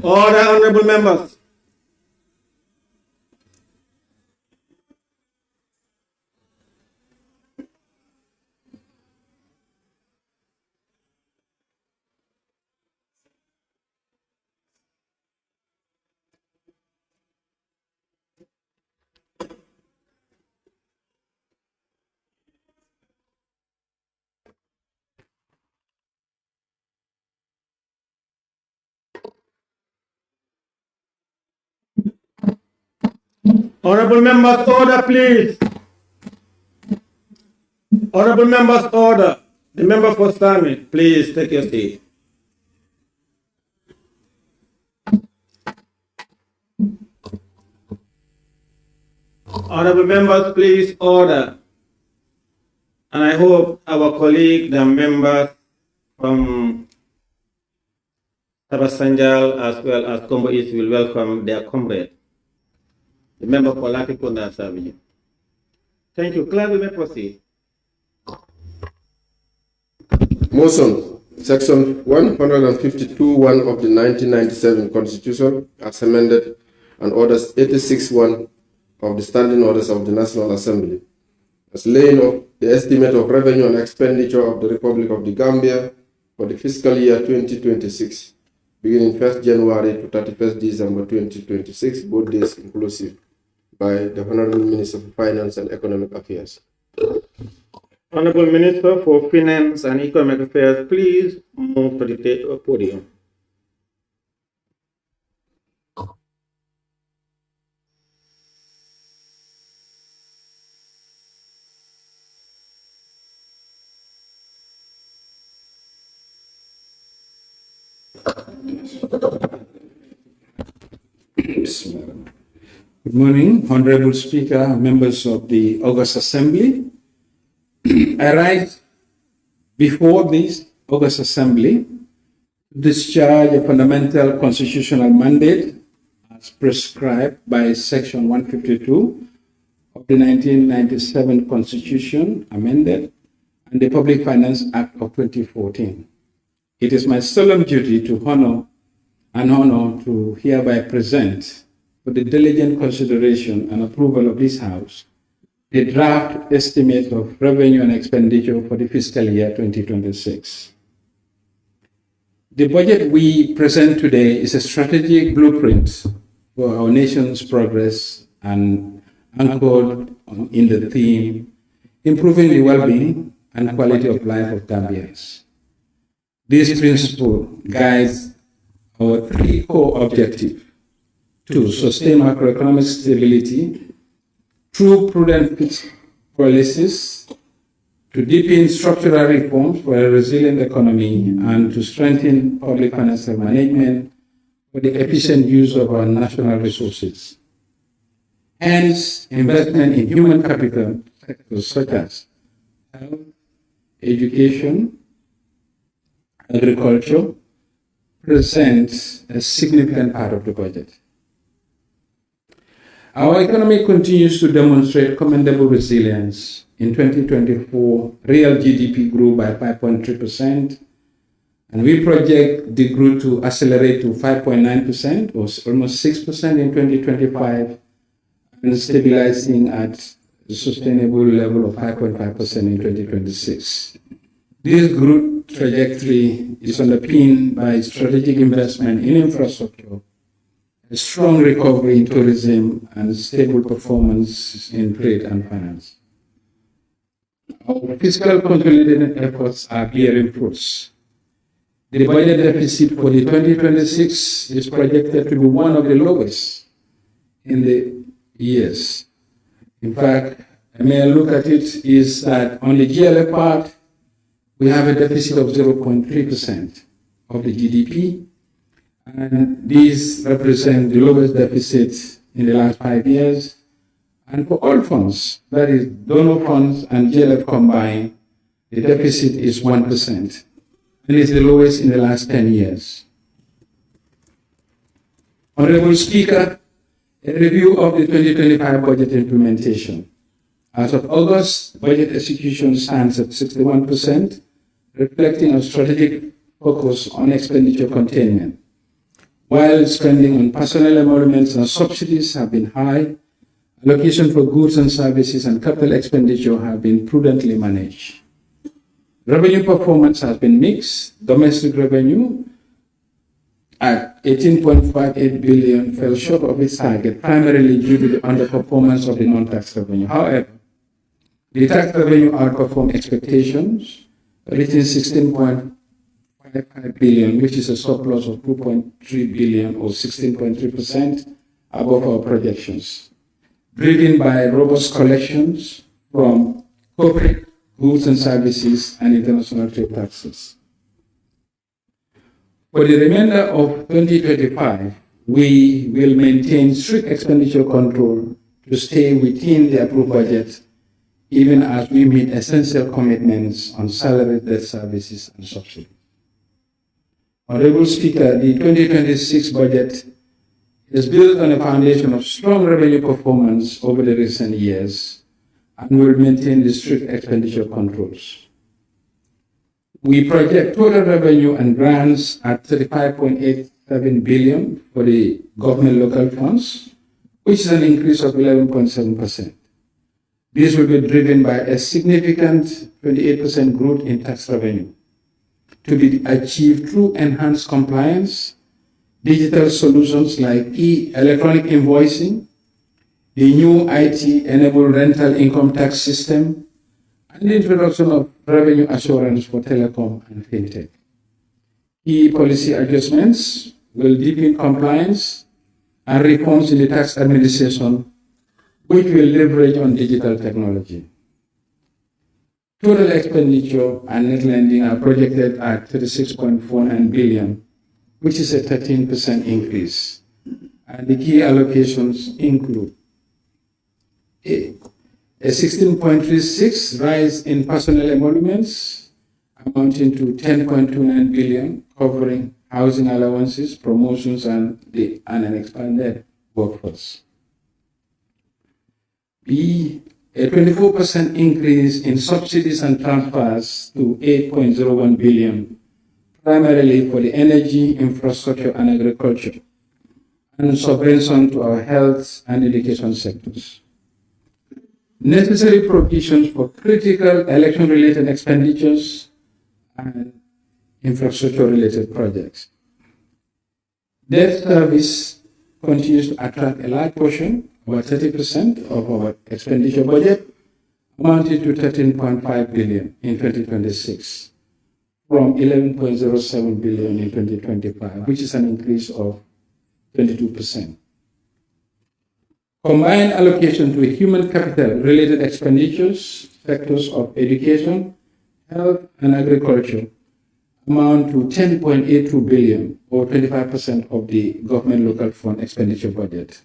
Order, honorable members. Honorable members, order, please. Honorable members, order. The member for Stanley, please take your seat. Honorable members, please order. And I hope our colleague, the members from Tabasanjal as well as Combo East will welcome their comrade, the member for Latikunda Savigny. Thank you. Clerk, you may proceed. Motion, Section 152(1) of the 1997 Constitution, as amended, and Orders 86(1) of the Standing Orders of the National Assembly, as laying of the estimate of revenue and expenditure of the Republic of the Gambia for the fiscal year 2026, beginning 1st January to 31st December 2026, both days inclusive, by the Honorable Minister for Finance and Economic Affairs. Honorable Minister for Finance and Economic Affairs, please move to the podium. Good morning, Honorable Speaker, members of the August Assembly. I rise before this August Assembly to discharge a fundamental constitutional mandate as prescribed by Section 152 of the 1997 Constitution, amended, and the Public Finance Act of 2014. It is my solemn duty to honor to hereby present for the diligent consideration and approval of this House the draft estimate of revenue and expenditure for the fiscal year 2026. The budget we present today is a strategic blueprint for our nation's progress and anchored in the theme, improving the well-being and quality of life of Gambians. This principle guides our three core objectives: to sustain macroeconomic stability through prudent fiscal policies, to deepen structural reforms for a resilient economy, and to strengthen public financial management for the efficient use of our national resources. Hence, investment in human capital sectors such as health, education, agriculture presents a significant part of the budget. Our economy continues to demonstrate commendable resilience. In 2024, real GDP grew by 5.3%, and we project the growth to accelerate to 5.9% or almost 6% in 2025, and stabilizing at a sustainable level of 5.5% in 2026. This growth trajectory is underpinned by strategic investment in infrastructure, a strong recovery in tourism, and stable performance in trade and finance. Our fiscal consolidation efforts are bearing fruits. The budget deficit for the 2026 is projected to be one of the lowest in the years. In fact, a mere look at it is that on the GLA part, we have a deficit of 0.3% of the GDP, and these represent the lowest deficit in the last 5 years. And for all funds, that is donor funds and GLF combined, the deficit is 1%, and is the lowest in the last 10 years. Honorable Speaker, a review of the 2025 budget implementation. As of August, budget execution stands at 61%, reflecting a strategic focus on expenditure containment. While spending on personnel emoluments and subsidies have been high, allocation for goods and services and capital expenditure have been prudently managed. Revenue performance has been mixed. Domestic revenue at 18.58 billion fell short of its target, primarily due to the underperformance of the non-tax revenue. However, the tax revenue outperformed expectations, reaching 16.55 billion, which is a surplus of 2.3 billion or 16.3% above our projections, driven by robust collections from corporate goods and services and international trade taxes. For the remainder of 2025, we will maintain strict expenditure control to stay within the approved budget, even as we meet essential commitments on salary, debt services, and subsidies. Honorable Speaker, the 2026 budget is built on a foundation of strong revenue performance over the recent years and will maintain the strict expenditure controls. We project total revenue and grants at 35.87 billion for the government local funds, which is an increase of 11.7%. This will be driven by a significant 28% growth in tax revenue to be achieved through enhanced compliance, digital solutions like electronic invoicing, the new IT-enabled rental income tax system, and the introduction of revenue assurance for telecom and fintech. Key policy adjustments will deepen compliance and reforms in the tax administration, which will leverage on digital technology. Total expenditure and net lending are projected at 36.49 billion, which is a 13% increase. And the key allocations include a 16.36 rise in personnel emoluments amounting to 10.29 billion, covering housing allowances, promotions, and an expanded workforce. B, a 24% increase in subsidies and transfers to 8.01 billion, primarily for the energy, infrastructure, and agriculture, and subvention to our health and education sectors. Necessary provisions for critical election-related expenditures and infrastructure-related projects. Debt service continues to attract a large portion, about 30% of our expenditure budget, amounted to 13.5 billion in 2026, from 11.07 billion in 2025, which is an increase of 22%. Combined allocation to human capital related expenditures, sectors of education, health, and agriculture amount to 10.82 billion, or 25% of the government local fund expenditure budget.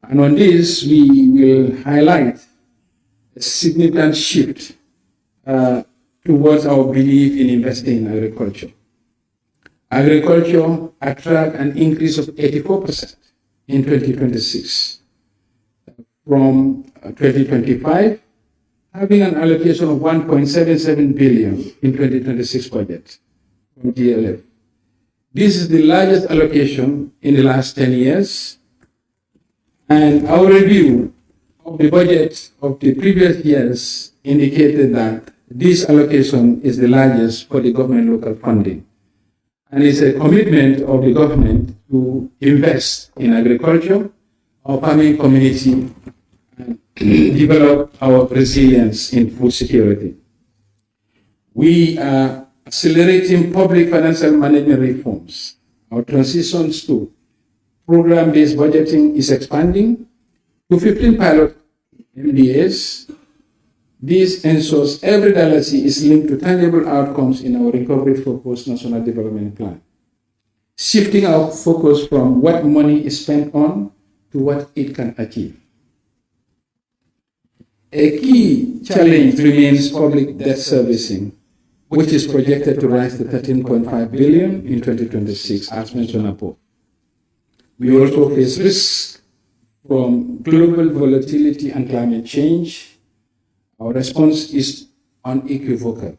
And on this, we will highlight a significant shift towards our belief in investing in agriculture. Agriculture attract an increase of 84% in 2026 from 2025, having an allocation of 1.77 billion in 2026 budget from GLF. This is the largest allocation in the last 10 years, and our review of the budget of the previous years indicated that this allocation is the largest for the government local funding, and it's a commitment of the government to invest in agriculture, our farming community, and develop our resilience in food security. We are accelerating public financial management reforms. Our transitions to program-based budgeting is expanding to 15 pilot MDAs. This ensures every dollar is linked to tangible outcomes in our recovery-focused national development plan, shifting our focus from what money is spent on to what it can achieve. A key challenge remains public debt servicing, which is projected to rise to 13.5 billion in 2026, as mentioned above. We also face risks from global volatility and climate change. Our response is unequivocal.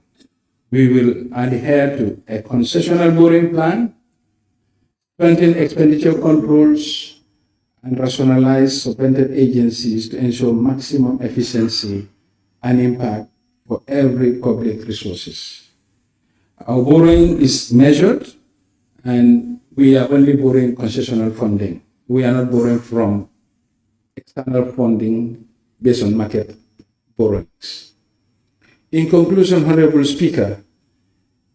We will adhere to a concessional borrowing plan, strengthen expenditure controls, and rationalize subvented agencies to ensure maximum efficiency and impact for every public resources. Our borrowing is measured, and we are only borrowing concessional funding. We are not borrowing from external funding based on market borrowings. In conclusion, Honorable Speaker,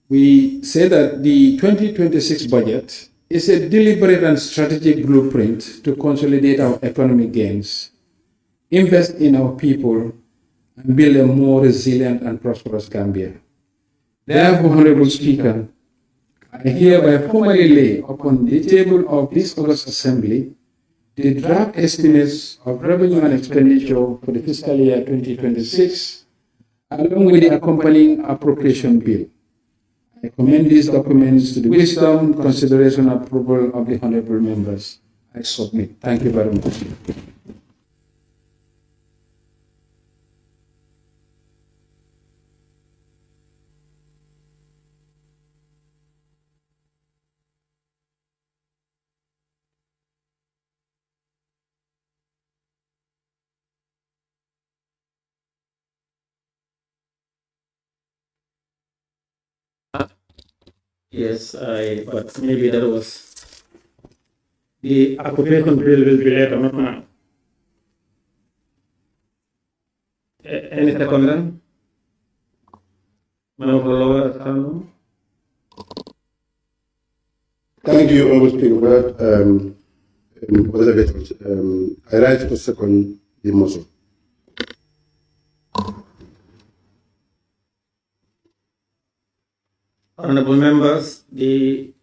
we say that the 2026 budget is a deliberate and strategic blueprint to consolidate our economic gains, invest in our people, and build a more resilient and prosperous Gambia. Therefore, Honorable Speaker, I hereby formally lay upon the table of this August Assembly the draft estimates of revenue and expenditure for the fiscal year 2026, along with the accompanying appropriation bill. I commend these documents to the wisdom, consideration, and approval of the honorable members. I submit. Thank you very much. Yes, but maybe that was the occupation bill will be later, not now. Any second then? Member for Lower Assembly? Thank you, Honorable Speaker, for that observation. I rise to second the motion. Honorable members, the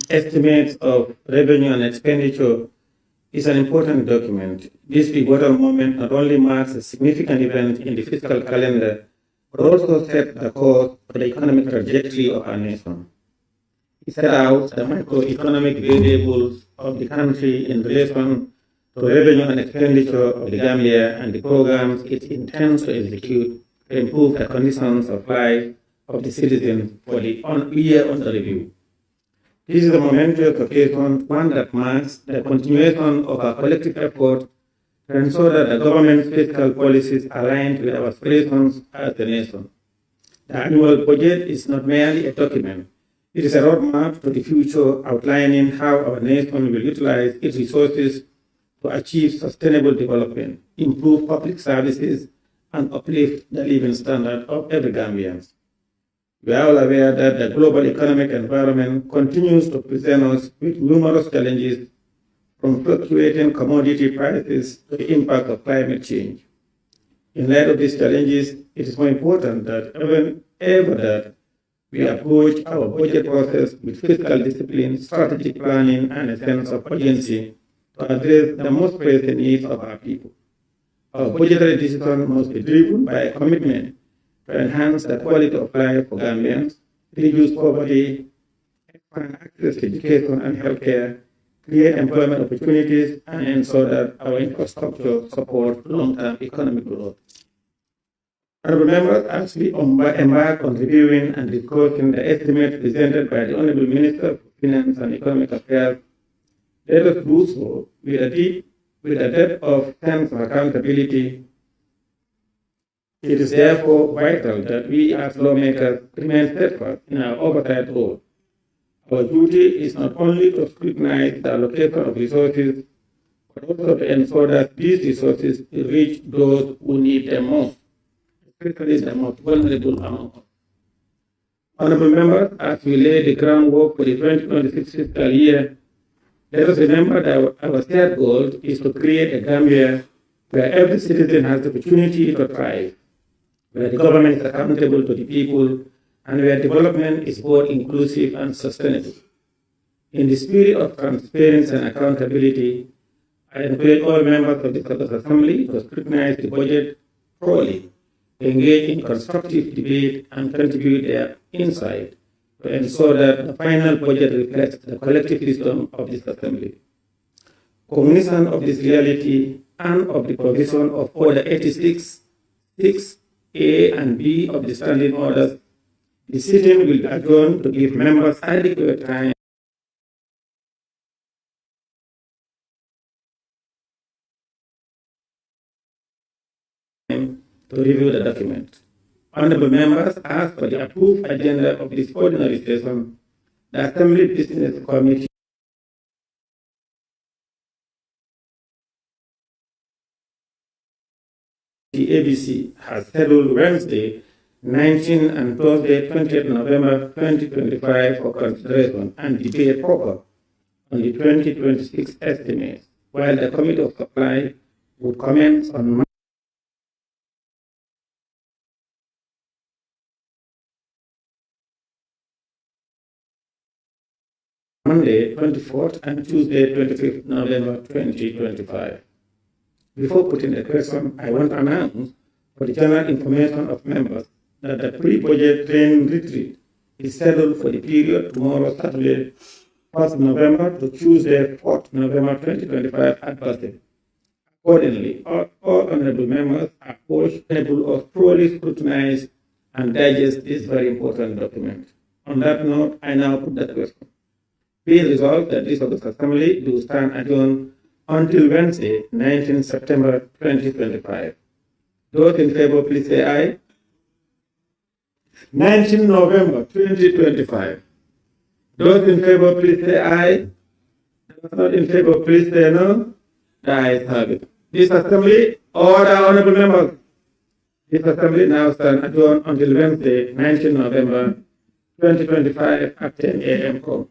estimates of revenue and expenditure is an important document. This pivotal moment not only marks a significant event in the fiscal calendar, but also sets the course for the economic trajectory of our nation. It set out the macroeconomic variables of the country in relation to revenue and expenditure of the Gambia and the programs it intends to execute to improve the conditions of life of the citizens for the year under review. This is a momentous occasion, one that marks the continuation of our collective effort to ensure that the government's fiscal policies align with our aspirations as a nation. The annual budget is not merely a document. It is a roadmap to the future outlining how our nation will utilize its resources to achieve sustainable development, improve public services, and uplift the living standard of every Gambian. We are all aware that the global economic environment continues to present us with numerous challenges, from fluctuating commodity prices to the impact of climate change. In light of these challenges, it is more important that ever that we approach our budget process with fiscal discipline, strategic planning, and a sense of urgency to address the most pressing needs of our people. Our budgetary decisions must be driven by a commitment to enhance the quality of life for Gambians, reduce poverty, expand access to education and healthcare, create employment opportunities, and ensure that our infrastructure supports long-term economic growth. Honorable members, as we embark on reviewing and discussing the estimates presented by the Honorable Minister of Finance and Economic Affairs, let us do so with a depth of sense of accountability. It is therefore vital that we as lawmakers remain steadfast in our oversight role. Our duty is not only to scrutinize the allocation of resources, but also to ensure that these resources reach those who need them most, especially the most vulnerable among us. Honorable members, as we lay the groundwork for the 2026 fiscal year, let us remember that our shared goal is to create a Gambia where every citizen has the opportunity to thrive, where the government is accountable to the people, and where development is both inclusive and sustainable. In the spirit of transparency and accountability, I encourage all members of the Assembly to scrutinize the budget thoroughly, engage in constructive debate, and contribute their insight to ensure that the final budget reflects the collective wisdom of this Assembly. Cognizant of this reality and of the provision of Order 86, 6A and B of the Standing Orders, the sitting will be adjourned to give members adequate time to review the document. Honorable members, ask for the approved agenda of this ordinary session. The Assembly Business Committee the ABC has scheduled Wednesday, 19 and Thursday, 20th November 2025 for consideration and debate proper on the 2026 estimates, while the Committee of Supply would commence on Monday, 24th and Tuesday, 25th November 2025. Before putting the question, I want to announce for the general information of members that the pre-budget training retreat is scheduled for the period tomorrow, Saturday, 1st November to Tuesday, 4th November 2025 at Boston. Accordingly, all honorable members are urged to thoroughly scrutinize and digest this very important document. On that note, I now put that question. Be resolved that this August Assembly do stand adjourned until Wednesday, 19 September 2025. Those in favor, please say aye. 19 November 2025. Those in favor, please say aye. Those not in favor, please say no. The ayes have it. This Assembly, order, honorable members. This Assembly now stands adjourned until Wednesday, 19 November 2025 at 10 a.m.